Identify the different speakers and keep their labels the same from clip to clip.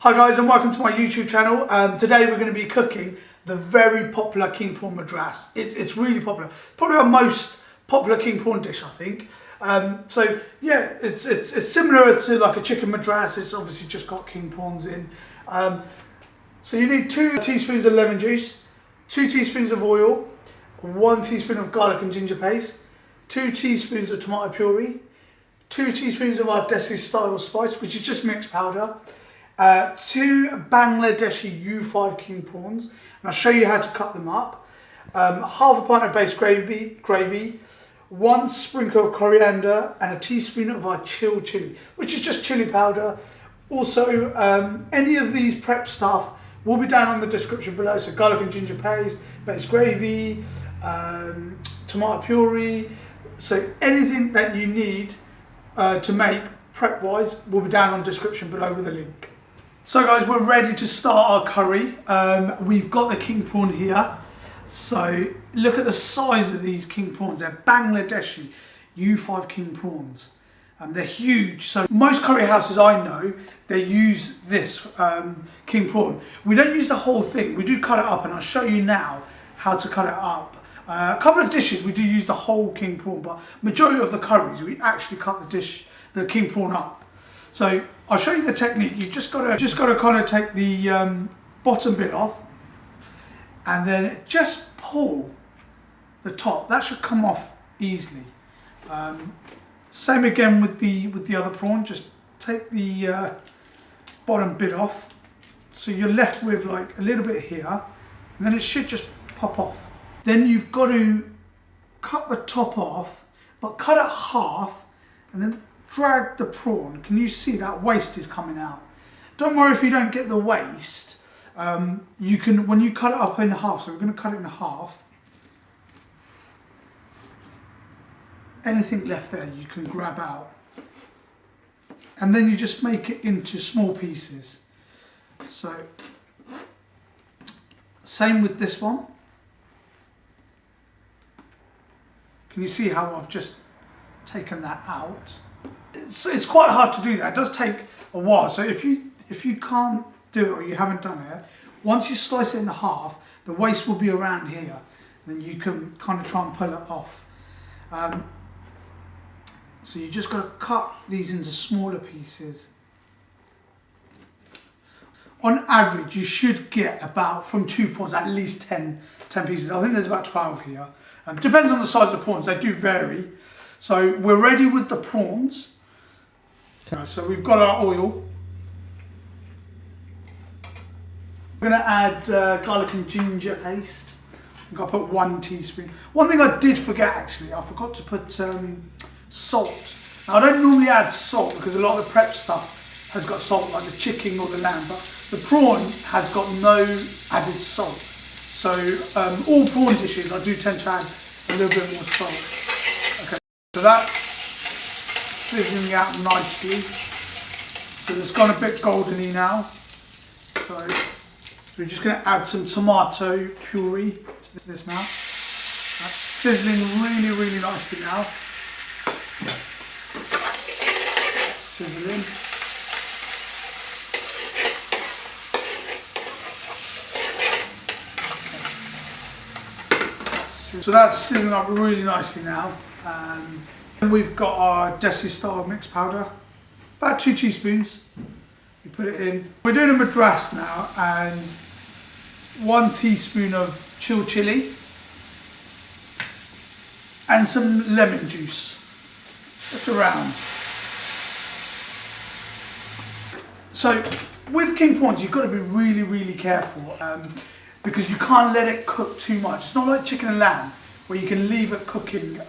Speaker 1: Hi guys and welcome to my YouTube channel. Today we're going to be cooking the very popular king prawn madras. It's really popular. Probably our most popular king prawn dish, I think. So yeah, it's similar to like a chicken madras. It's obviously just got king prawns in. So you need 2 teaspoons of lemon juice, 2 teaspoons of oil, 1 teaspoon of garlic and ginger paste, 2 teaspoons of tomato puree, 2 teaspoons of our desi style spice, which is just mixed powder. 2 Bangladeshi U5 King Prawns, and I'll show you how to cut them up. Half a pint of base gravy, 1 sprinkle of coriander, and a teaspoon of our chilled chili, which is just chili powder. Also, any of these prep stuff will be down on the description below. So garlic and ginger paste, base gravy, tomato puree. So anything that you need to make prep wise will be down on the description below with a link. So guys, we're ready to start our curry. We've got the king prawn here. So look at the size of these king prawns. They're Bangladeshi U5 King Prawns. They're huge. So most curry houses I know, they use this king prawn. We don't use the whole thing. We do cut it up, and I'll show you now how to cut it up. A couple of dishes we do use the whole king prawn, but majority of the curries we actually cut the king prawn up. So I'll show you the technique. You've just got to kind of take the bottom bit off, and then just pull the top. That should come off easily. Same again with the other prawn. Just take the bottom bit off, so you're left with like a little bit here, and then it should just pop off. Then you've got to cut the top off, but cut it half, and then drag the prawn. Can you see that waste is coming out? Don't worry if you don't get the waste. You can, when you cut it up in half, so we're going to cut it in half. Anything left there you can grab out. And then you just make it into small pieces. So, same with this one. Can you see how I've just taken that out? It's quite hard to do that. It does take a while. So if you can't do it or you haven't done it, once you slice it in half, the waste will be around here. Then you can kind of try and pull it off. So you just got to cut these into smaller pieces. On average, you should get about, from 2 prawns, at least 10 pieces. I think there's about 12 here. Depends on the size of the prawns. They do vary. So we're ready with the prawns. So we've got our oil. We're going to add garlic and ginger paste. I've got to put 1 teaspoon. One thing I did forget actually, I forgot to put salt. Now I don't normally add salt because a lot of the prep stuff has got salt, like the chicken or the lamb, but the prawn has got no added salt. So all prawn dishes I do tend to add a little bit more salt. Okay, so that's sizzling out nicely. So it's gone a bit goldeny now. So we're just going to add some tomato puree to this now. That's sizzling really, really nicely now. Sizzling. So that's sizzling up really nicely now. And we've got our desi style mixed powder, about 2 teaspoons. You put it in. We're doing a madras now, and 1 teaspoon of chilled chili and some lemon juice, just around. So with king prawns, you've got to be really, really careful because you can't let it cook too much. It's not like chicken and lamb where you can leave it cooking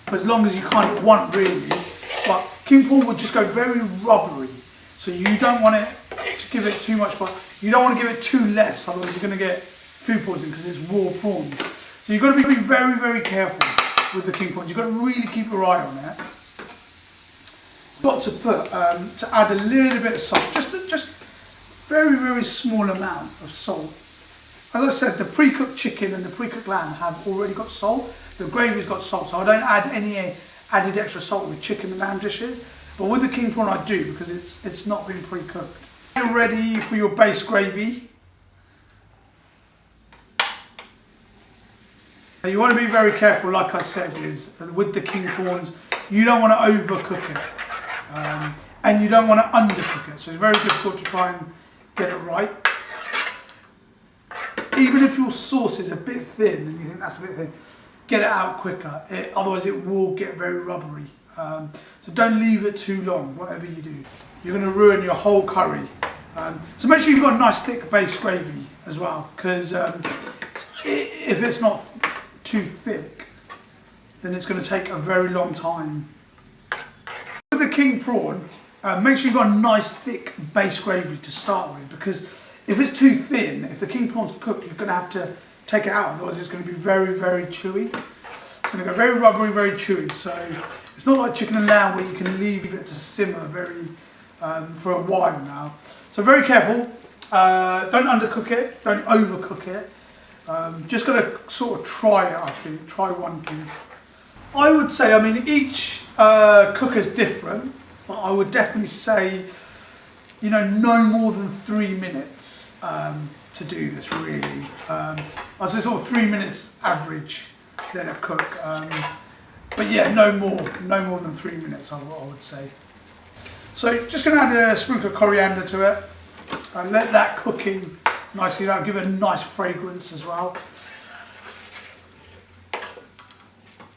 Speaker 1: for as long as you kind of want, really. But king prawn would just go very rubbery. So you don't want it to give it too much, but you don't want to give it too less, otherwise you're going to get food poisoning because it's raw prawns. So you've got to be very, very careful with the king prawns. You've got to really keep your eye on it. Got to put, to add a little bit of salt, just very, very small amount of salt. As I said, the pre-cooked chicken and the pre-cooked lamb have already got salt. The gravy's got salt, so I don't add any added extra salt with chicken and lamb dishes. But with the king prawn I do, because it's not been pre-cooked. You're ready for your base gravy. Now you want to be very careful, like I said, is with the king prawns, you don't want to overcook it. And you don't want to undercook it. So it's very difficult to try and get it right. Even if your sauce is a bit thin and you think that's a bit thin, get it out quicker. Otherwise it will get very rubbery. So don't leave it too long, whatever you do. You're going to ruin your whole curry. So make sure you've got a nice thick base gravy as well, because if it's not too thick, then it's going to take a very long time. With the king prawn, make sure you've got a nice thick base gravy to start with, because if it's too thin, if the king prawn's cooked, you're going to have to take it out, otherwise it's going to be very, very chewy. It's going to go very rubbery, very chewy. So it's not like chicken and lamb where you can leave it to simmer for a while now. So very careful. Don't undercook it. Don't overcook it. Just got to sort of try it, I think. Try one piece. I would say, I mean, each cooker's different, but I would definitely say, you know, no more than 3 minutes to do this, really. I'd say sort of 3 minutes average, let it cook. But yeah, no more than 3 minutes, I would say. So just going to add a sprinkle of coriander to it and let that cook in nicely. That'll give it a nice fragrance as well.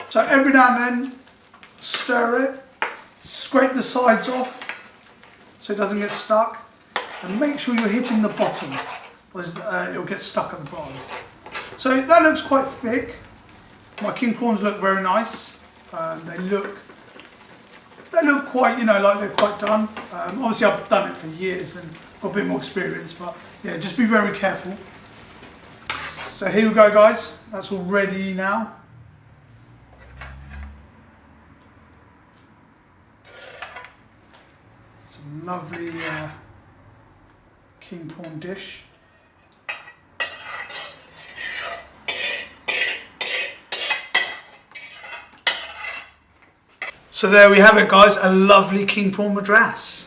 Speaker 1: So every now and then, stir it, scrape the sides off so it doesn't get stuck, and make sure you're hitting the bottom, because it'll get stuck at the bottom. So that looks quite thick. My king prawns look very nice. They look quite, you know, like they're quite done. Obviously I've done it for years and got a bit more experience, but yeah, just be very careful. So here we go, guys. That's all ready now. Some lovely king prawn dish. So there we have it, guys, a lovely king prawn madras.